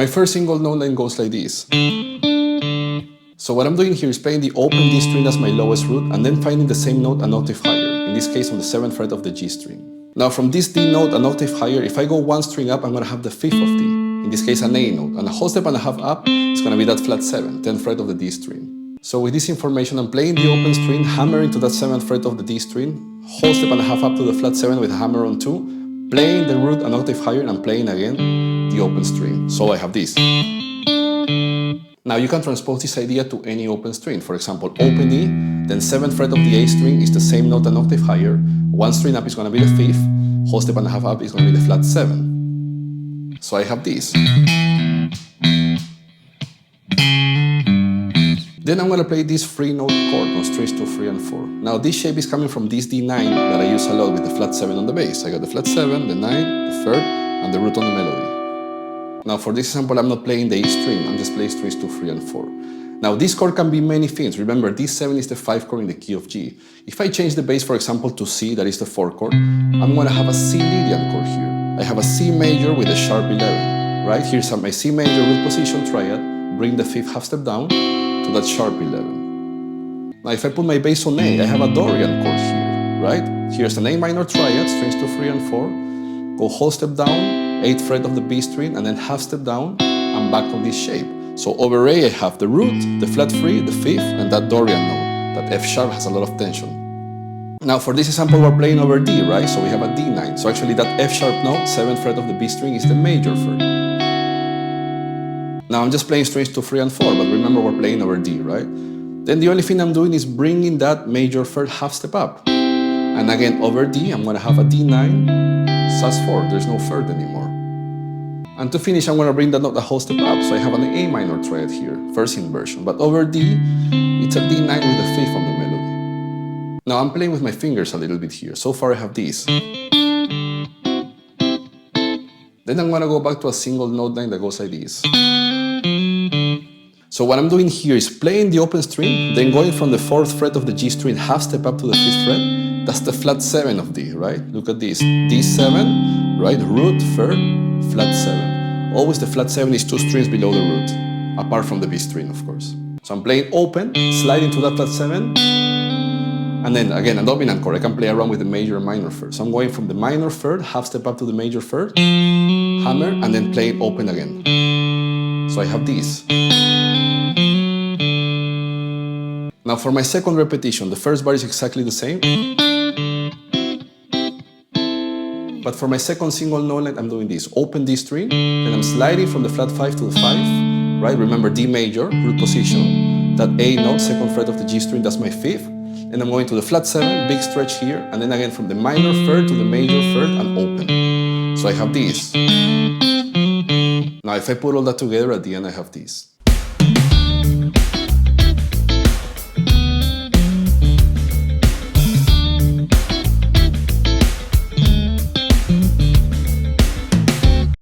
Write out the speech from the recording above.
my first single note line goes like this. So what I'm doing here is playing the open D string as my lowest root and then finding the same note an octave higher, in this case on the 7th fret of the G string. Now from this D note an octave higher, if I go one string up, I'm going to have the 5th of D, in this case an A note, and a whole step and a half up, it's going to be that flat 7, 10th fret of the D string. So with this information, I'm playing the open string, hammering to that 7th fret of the D string, whole step and a half up to the flat 7 with a hammer on 2, playing the root an octave higher and playing again the open string. So I have this. Now you can transpose this idea to any open string. For example, open E, then 7th fret of the A string is the same note an octave higher, one string up is going to be the 5th, whole step and a half up is going to be the flat 7. So I have this. Then I'm going to play this 3-note chord on strings 2, 3, and 4. Now this shape is coming from this D9 that I use a lot with the flat 7 on the bass. I got the flat 7, the 9, the 3rd, and the root on the melody. Now for this example, I'm not playing the E string, I'm just playing strings 2, 3, and 4. Now this chord can be many things. Remember, this 7 is the 5 chord in the key of G. If I change the bass, for example, to C, that is the 4 chord, I'm going to have a C Lydian chord here. I have a C major with a sharp 11, right? Here's my C major root position triad, bring the 5th half step down to that sharp 11. Now if I put my bass on A, I have a Dorian chord here, right? Here's an A minor triad, strings 2, 3, and 4, go whole step down, 8th fret of the B string, and then half step down and back on this shape. So over A I have the root, the flat 3, the 5th, and that Dorian note. That F sharp has a lot of tension. Now for this example we're playing over D, right? So we have a D9. So actually that F sharp note, 7th fret of the B string, is the major 3rd. Now I'm just playing strings 2, 3, and 4, but remember we're playing over D, right? Then the only thing I'm doing is bringing that major 3rd half step up. And again over D, I'm going to have a D9, sus4, there's no 3rd anymore. And to finish, I'm going to bring that note a whole step up, so I have an A minor triad here, first inversion. But over D, it's a D9 with a 5th on the melody. Now I'm playing with my fingers a little bit here. So far I have this. Then I'm going to go back to a single note line that goes like this. So what I'm doing here is playing the open string, then going from the 4th fret of the G string, half step up to the 5th fret. That's the flat 7 of D, right? Look at this. D7, right? Root, 3rd, flat 7. Always the flat 7 is 2 strings below the root, apart from the B string, of course. So I'm playing open, sliding to that flat 7, and then again, a dominant chord. I can play around with the major and minor 3rd. So I'm going from the minor 3rd, half step up to the major 3rd, hammer, and then playing open again. So I have this. Now for my second repetition, the first bar is exactly the same. But for my second single note line, I'm doing this. Open D string, then I'm sliding from the flat 5 to the 5, right? Remember D major, root position. That A note, 2nd fret of the G string, that's my 5th. And I'm going to the flat 7, big stretch here, and then again from the minor 3rd to the major 3rd and open. So I have this. Now if I put all that together, at the end I have this.